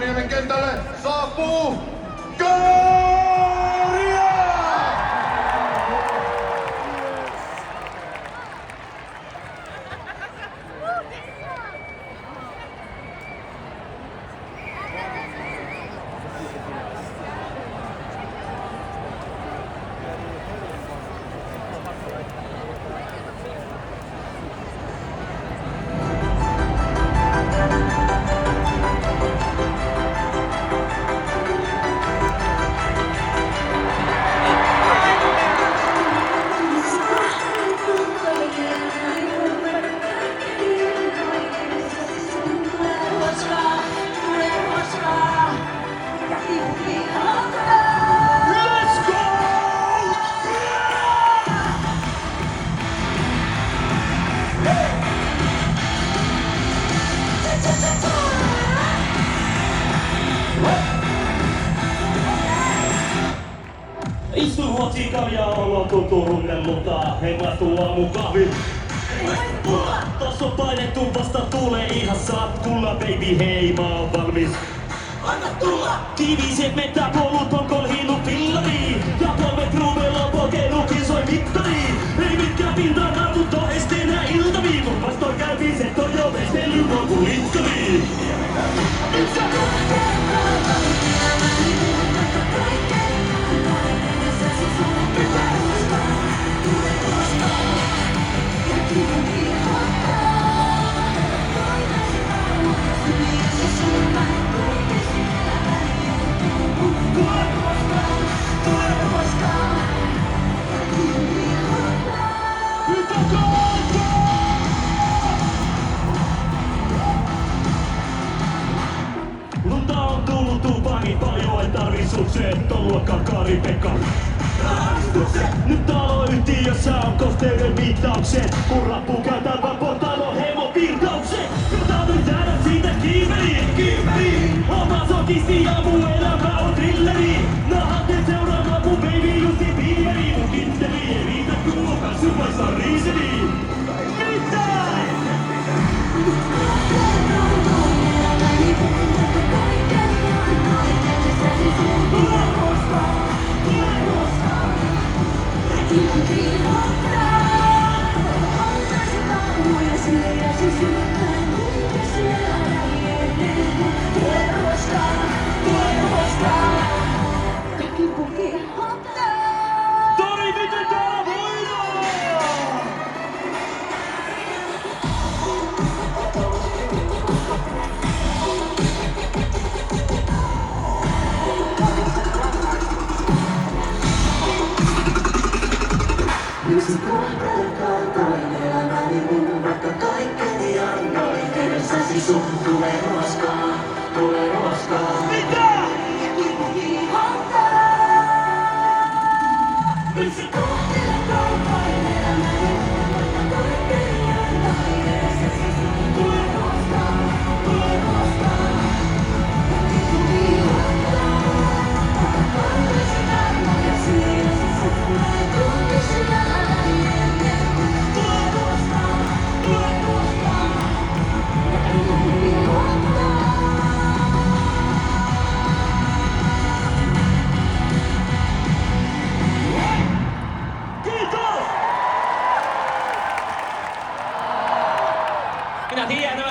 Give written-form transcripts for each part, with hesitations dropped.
Kankaniemen kentälle saapuu Kääriä! Istu Ruotsi kaljaa, ollaan tultu runnelluttaa, henglattu aamukahvi. Tossa on painettu, vasta tulee ihan saat tulla, baby hei, mä oon valmis. Anna tulla! Tiiviiset metäpolut, ponkol hiilu fillariin. Ja polvet ruumeella pokenukin soi mittariin. Ei mitkään pintaan naututto esteenä iltaviin. Mut vastoin käymiset on jo vestellyt lopun littariin. Lunta on tullut tupani paljon, en tarvi sukset, on luokka Kari-Pekka. Nyt taloyhtiössä on kosteuden viittaukset, kun rappu käytän vaan portailon heimovirtaukset. Jotain jäädä siitä kiiperiin, oma sokisti ja muu elämä on thrilleri. Nahatten seuraamaan mun baby Jussi Bieberiin, mun kitteli ei riitä kun on päässyt vaista riiseliin. Tori, miten täällä voidaan? Yksi kohtainen kaltoin elämäni mun, vaikka kaikkeni annoin. Edessäsi sun tulee roskaa. Mitä? Yksi kohtainen kaltoin elämäni mun, vaikka kaikkeni annoin. Edessäsi sun tulee roskaa. Kaltoisin armoja sijasi sun, tuntisin älä Minä tiedän,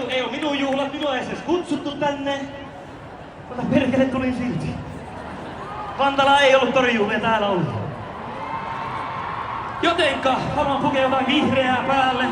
ei oo minun juhlat, minua ei edes kutsuttu tänne. Mutta perkele tuli silti. Vantala ei ollut torijuhlia, täällä oli. Jotenka haluan pukea jotain vihreää päälle.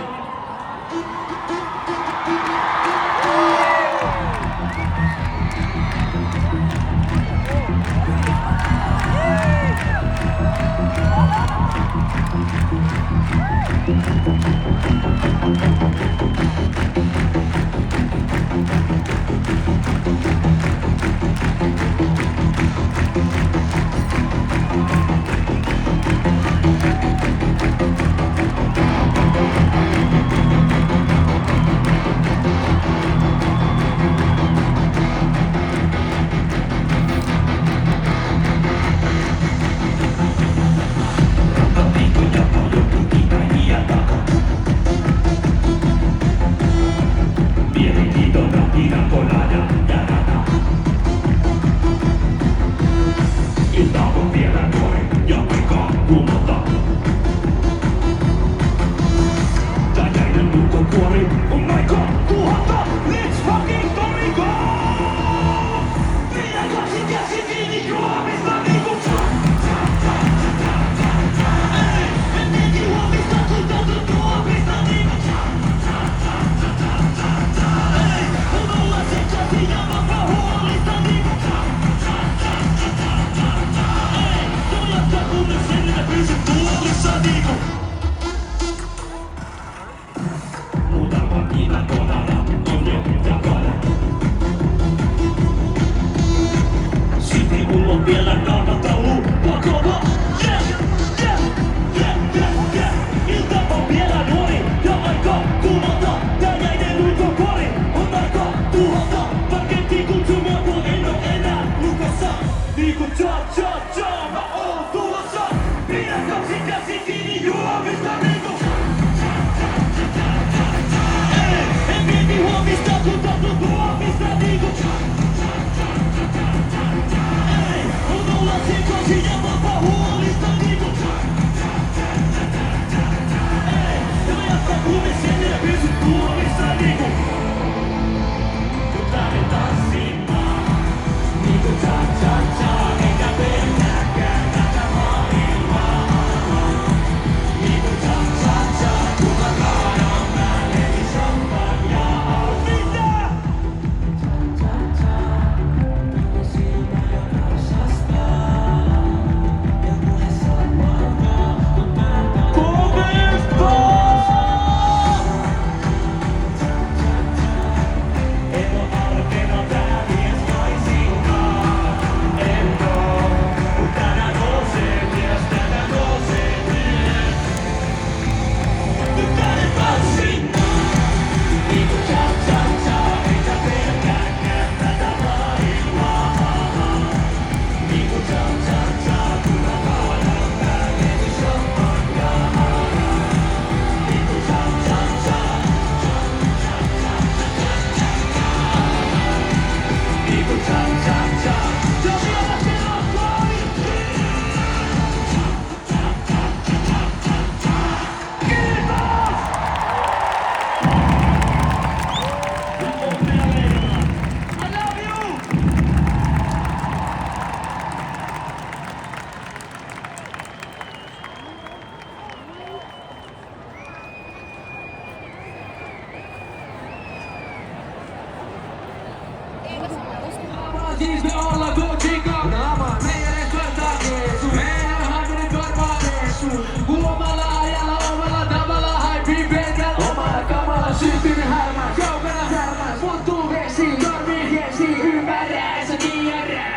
Omalla ajalla, omalla tavalla, haipii pelkällä omalla kamalla. Syntynyt harmaa, kaukana harmaa, muuttuu vesi, tormi hiesi, ymmärrä, sä tiedät.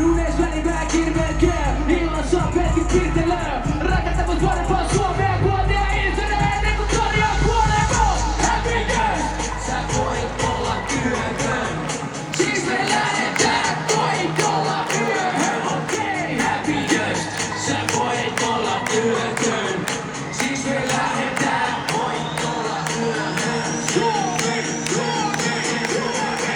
Unes välivää kirveet käy, illassa pelkit piirtelöö. Rakentavat parempaa Suomea, kuotia itsenä ennen kuin Toni on kuolema. Happy Days! Sä voit olla työtön. Siis me lähdetään, voit olla yöhön. Okei, Happy Days! Sä voit olla työtön. Siis me lähdetään, voit olla yöhön. Suomi, Suomi, Suomi.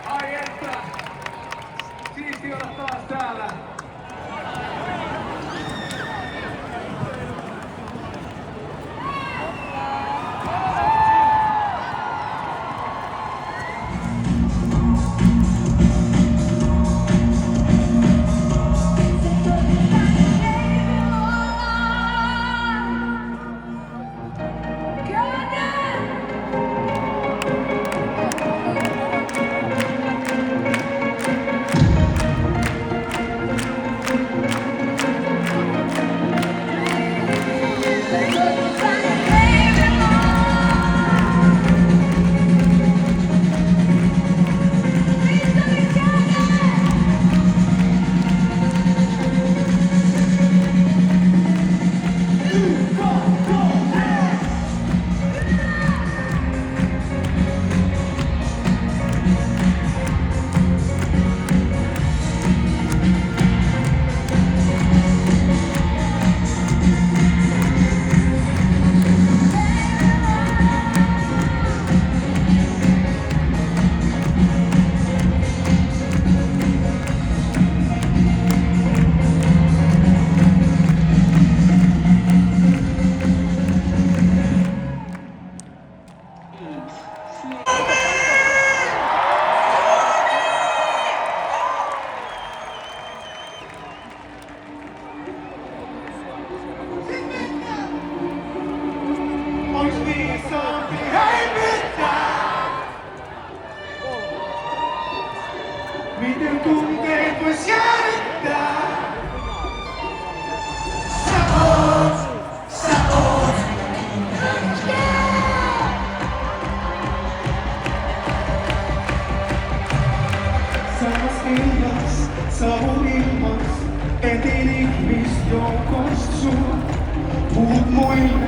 Ai että! Siisti olla taas täällä! Ois viisaampi häivyttää. Miten tunteet vois jäädyttää? Sä oot. Sä ilmas, savun ilmas, etin ihmisjoukost sun. Puhut muille,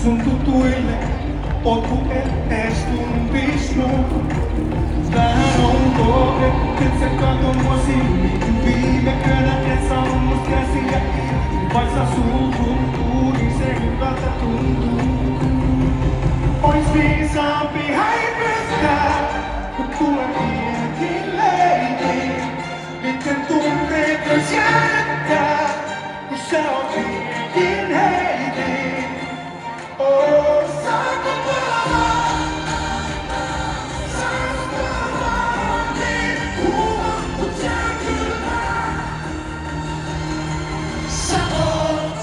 sun tutuille, oot ku et ees tuntis mut. Vähän onko, et sä kato mua silmiin. Viime yönä et saanut must käsiä irti. Vaik sä sul tuntuu, niin se hyvältä tuntuu. Ois viisaampi häivyttää, mut tulee mietin leikin. Miten tunteet vois jäädyttää, kun sä oot mietin heitin. Oh, saako palaa? Saako palaa? Niin kuuma, mut sä kylmää. Sä oot.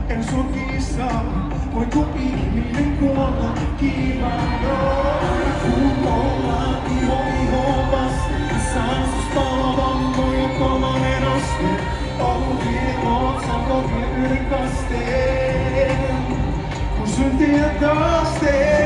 En sun kiisaa, voiko ihminen kuolla kiivaan? Kun ollaan iho vasten, saan sus palovammo ja kolmonen aste. Ollut viikot, saanko vie yhden kasteen, kun sun tiedät taas teen.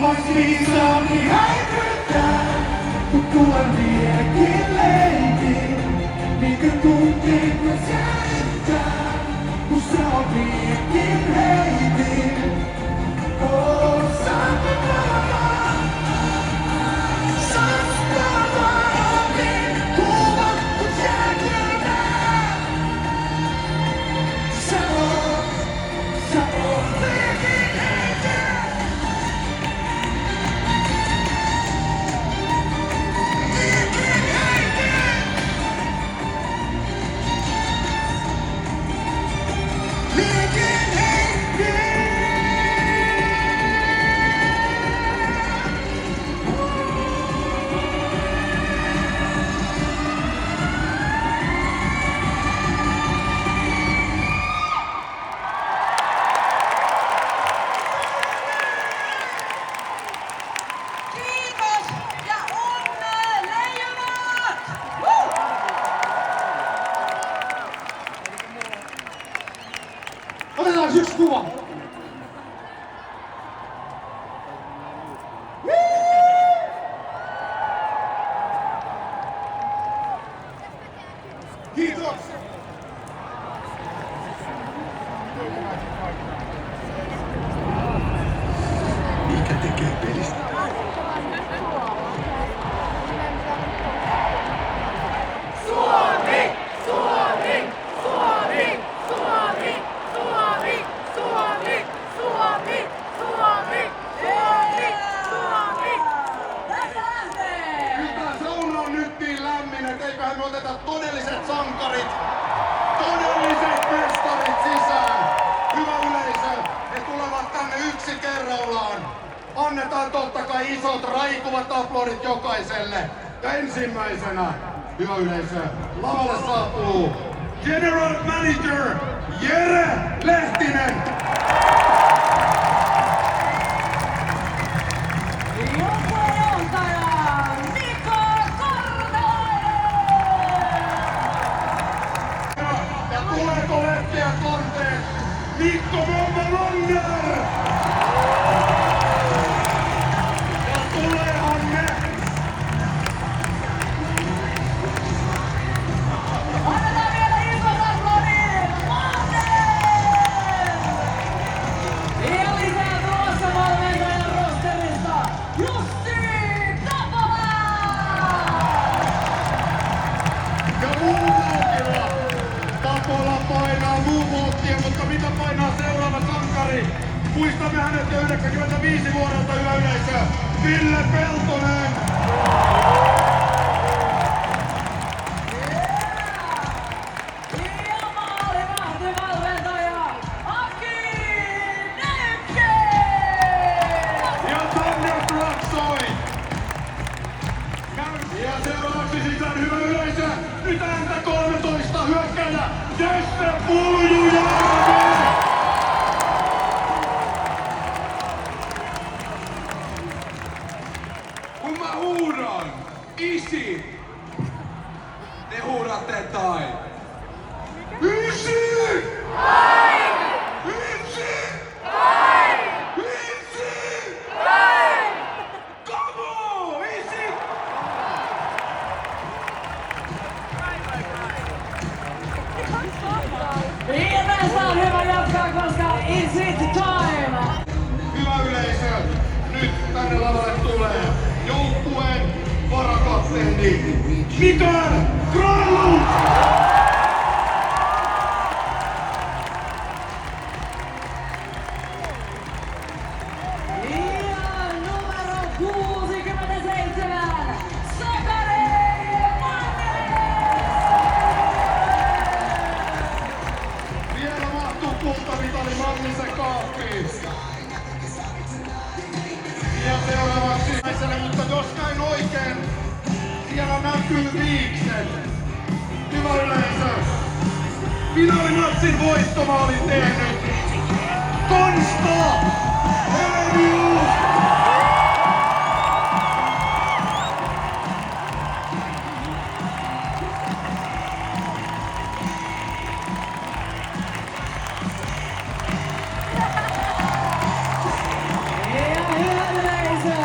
Ois viisaampi häivyttää. oteta todelliset sankarit, todelliset mestarit sisään. Hyvä yleisö, he tulevat tänne yksi kerrallaan. Annetaan totta kai isot raikuvat aplodit jokaiselle. Ja ensimmäisenä, hyvä yleisö, lavalle saapuu General Manager Jere Lehtinen. Joukkuejohtaja Niko Kortelainen! Ja tuleeko lehtiä korteet Mikko Bomba Longer? Ja tuleehan ne! Annetaan vielä isot aplodit Manner! Ja lisää tulossa valmentajan rosterista Jussi Tapola! Ja Moonwalkilla! Tapola painaa Moonwalkia, mutta mitä painaa seuraava sankari? Muistamme hänet jo 95 vuodelta, hyvä yleisö! Ville Peltonen! Ja maalivahtivalmentaja Aki Nykke! Ja Thunder Braxoi! Ja seuraavaksi sisään, hyvä yleisö! Nyt ääntä 13 hyökkäjä! Jesse Puljujärvi! Kun mä huudan, isi, te huudatte tai. Ysi! Ysi! Ysi! Come on! Ysi! Ja tästä on hyvä jatkaa, koska it's it time! Hyvä yleisö, nyt tänne lavalle tulee joukkueen varakapteeni Mikael Granlund! Ja numero 67, Sakari Manner! Vielä mahtuu kultamitali Mannisen kaappiin. Ja seuraavaksi naiselle, mutta jos näin oikein, siellä näkyy viikset. Hyvä yleisö, finaalimatsin voittomaalin tehnyt Konsta Helenius! Ja hyvä yleisö,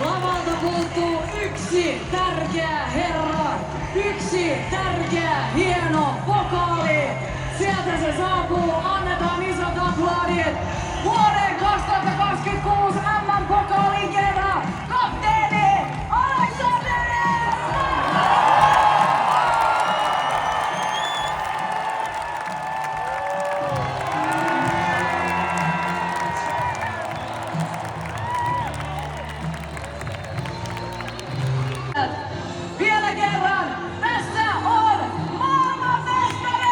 lavalta puuttuu yksi tärkeä herra, yksi tärkeä hieno vokaali. Sieltä se saapuu, annetaan isot aplodit. Vuoden 2026 MM-pokaalin kerran kapteeni Alexander Ersman! Vielä kerran, tässä on maailmanmestari!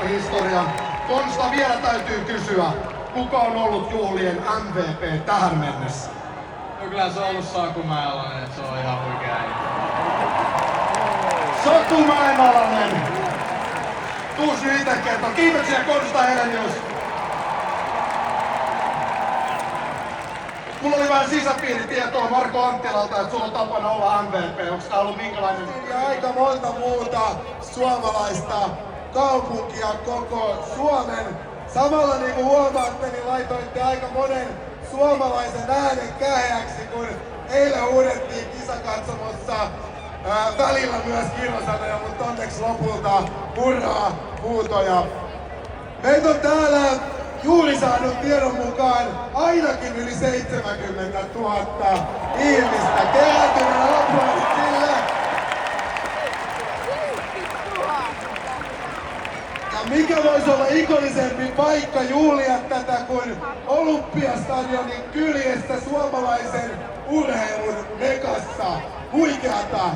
Historia. Konsta, vielä täytyy kysyä, kuka on ollut juhlien MVP tähän mennessä? No kyllä se on ollut Saku Mäeläinen, se on ihan huikea äijä. Saku Mäenalainen! Tuus nyt ite kertoo. Kiitoksia Konsta Helenius! Mulla oli vähän sisäpiiritietoa Marko Anttilalta, että sulla on tapana olla MVP. Onko tää ollut minkälainen? Ja aika monta muuta suomalaista kaupunkia koko Suomen. Samalla niin kuin huomaatte, niin laitoitte aika monen suomalaisen äänen käheäksi, kun eilen huudettiin kisakatsomossa välillä myös kirosanoja, mutta onneksi lopulta hurraa huutoja. Meitä on täällä juuri saanut tiedon mukaan ainakin yli 70 000 ihmistä. Kerätynä aplodit sille. Ja mikä voisi olla ikollisempi paikka juhlia tätä kuin Olympiastadionin kyljessä suomalaisen urheilun mekassa. Huikeata!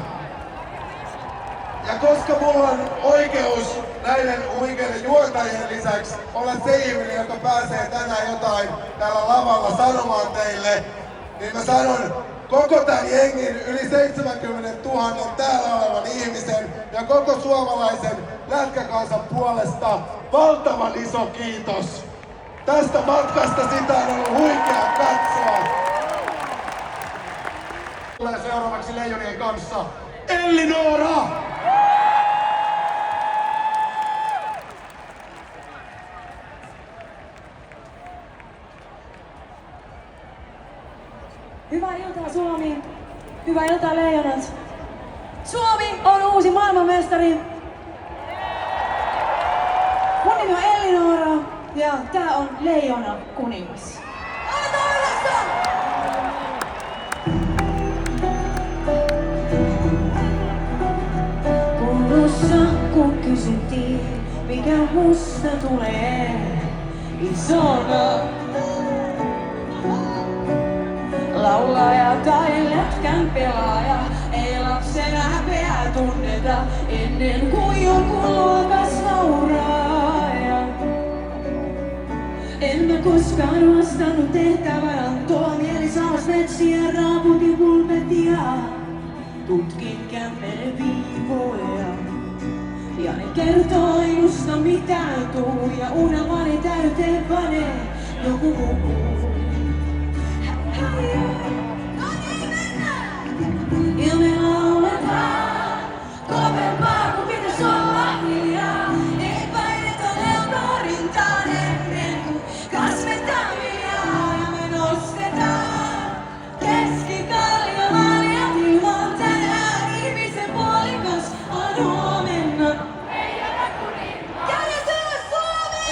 Ja koska mulla on oikeus näiden huikeiden juontajien lisäksi olla se ihminen, joka pääsee tänään jotain täällä lavalla sanomaan teille, niin mä sanon koko tämän jengin yli 70 000 täällä olevan ihmisen ja koko suomalaisen lätkäkansan puolesta valtavan iso kiitos. Tästä matkasta sitä on ollut huikea katsoa. Tulee seuraavaksi Leijonien kanssa Ellinora! Hyvää iltaa Suomi! Hyvää iltaa Leijonat! Suomi on uusi maailmanmestari! Mun nimi on Ellinora ja tää on Leijona kuningas. Aletaan yhdessä! Koulussa kun kysyttiin, mikä musta tulee isona. Laulaja tai lätkän pelaaja, ei lapsen häpeää tunneta ennen kuin joku luokas nauraaja. En mä koskaan vastannut tehtävänantoa, mieli saas metsiä, raaputin pulpetia. Tutkin kämmenen viivoja, ja ne kertoo ei musta mitään tuu, ja unelmani täyteen panee joku muu. Ja me lauletaan kovempaa kuin pitäis olla hiljaa. Ei paineta leukarintaan ennen kuin kasvetaan viljaa. Ja me nostetaan keskikaljamaan ilman tänään. Ihmisen puolikas on huomenna. Ei ole kuningas. Kädet ylös Suomi!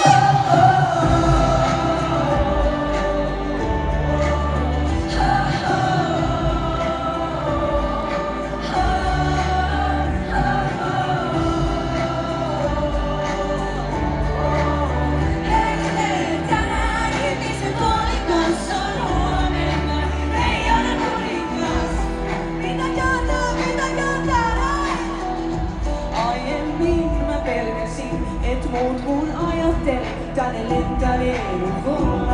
Muut kun ajattelee, tänne lentäneen ufolla.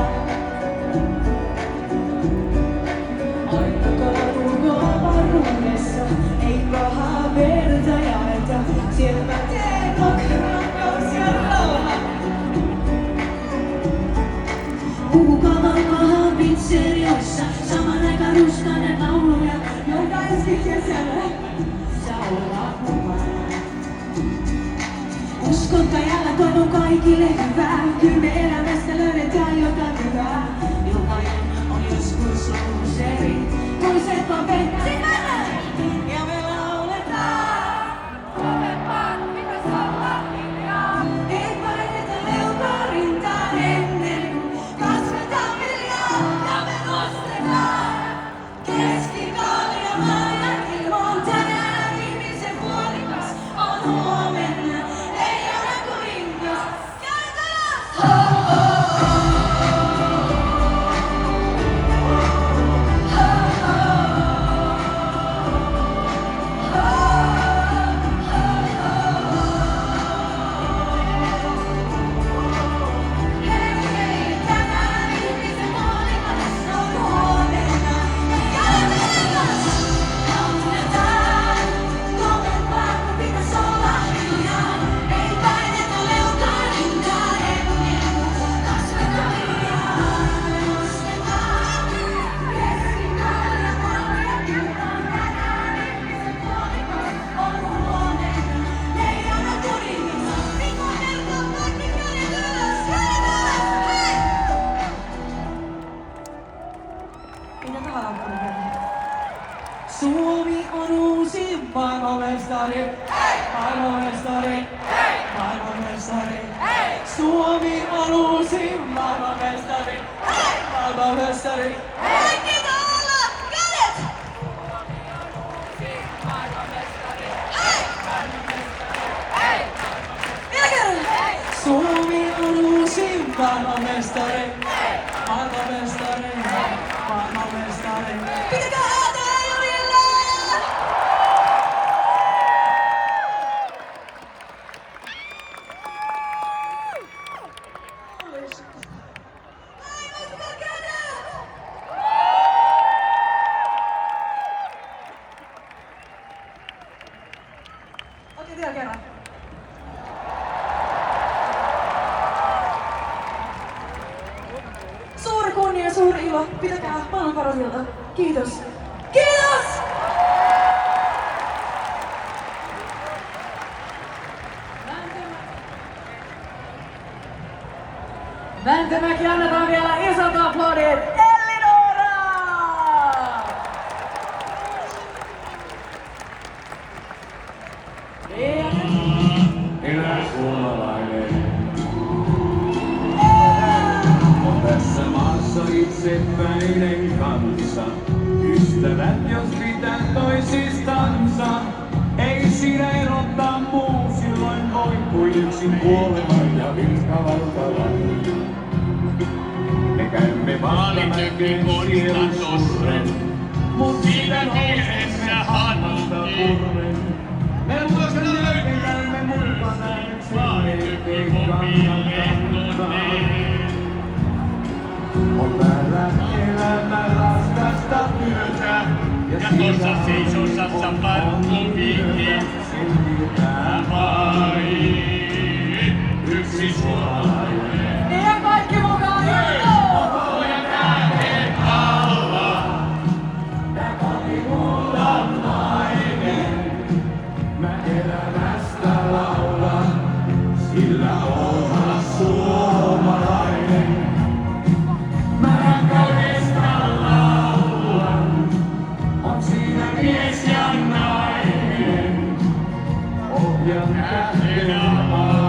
Aina kaatuuko avaruudessa, ei pahaa verta jaeta. Siellä mä teen rakkaus ja rauha. Puhukavan pahaa pizzerioissa, saman aikaan ruskainen lauluja, joita ensi kesällä saa olla mukana. Uskontajalla toivon kaikille hyvää. Kyllä me elämästä löydetään jotain hyvää. Jokainen on joskus ollut eri kuin se paperi. Sit mennään! Ja me lauletaan kovempaa kuin pitäis olla hiljaa. Ei paineta leukarintaan ennen kuin kasvetaan viljaa. Ja me nostetaan keskikaljamaan ja ilman tänään. Ihmisen puolikas on huomenna. Ei ole kuningas. Kädet ylös! Suomi on uusi maailmanmestari, maailmanmestari, maailmanmestari. Suomi on uusi maailmanmestari, maailmanmestari. Kaikki täällä! Kädet! Vielä kerran! Suomi on uusi maailmanmestari, maailmanmestari, maailmanmestari. Pitäkää ääntä Jurille! Ai, nostakaa kädet! Okei, vielä kerran. Suuri kunnia, suuri ilo. Pitäkää maailman paras ilta. Kiitos. Kiitos! Väntämäki, annetaan vielä isot aplodit Ellinora! Elä suomalainen. On tässä maassa itsepäinen kansa. Ystävät jos pitää toisistansa. Ei siinä erottaa muu, silloin voi kuin yksin kuoleman ja virkavaltavan. Me käymme vastamäkeen sielun surren, mut siitä nousemme hammasta purren. Me luoksemme mukana yksin kannattaa. On täällä elämä raskasta työtä, ja tuossa seisosassa parkkuviikki. Vain yksi suomalainen. Ja kaikki mukaan iltoo! Ja kädet alla. Tää kotikunta nainen. Mä elämästä laulan, sillä olla suomalainen. Mä rakkaudesta laulan, on siinä mies ja nainen. Ohjan käden alla.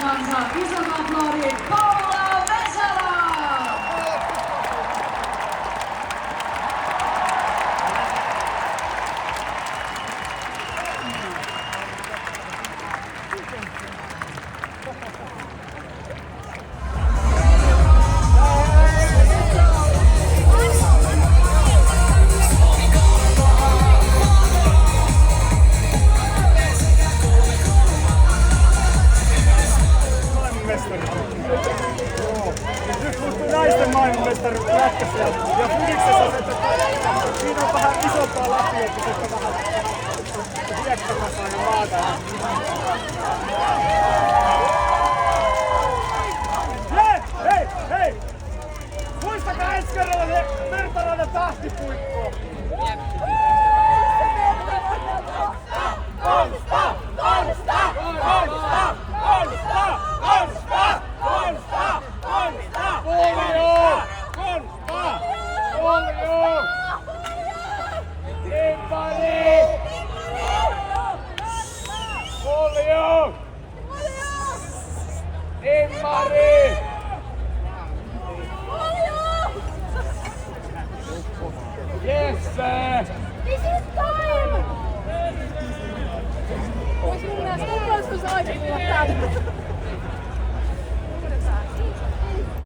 kanssa. Isot aplodit Paula Vesala! Nyt muuttuu naisten maailmanmestari lätkässä ja Fudiksessa se, että siinä on vähän isompaa lapioita, kun se on vähän hiekkamassa aina maata. Hei! Muistakaa ensi kerralla se Virtaradan tahtipuikko! Yes, sir! This is time! Olisi mun mielestä turvallisuusaika tulla tänne.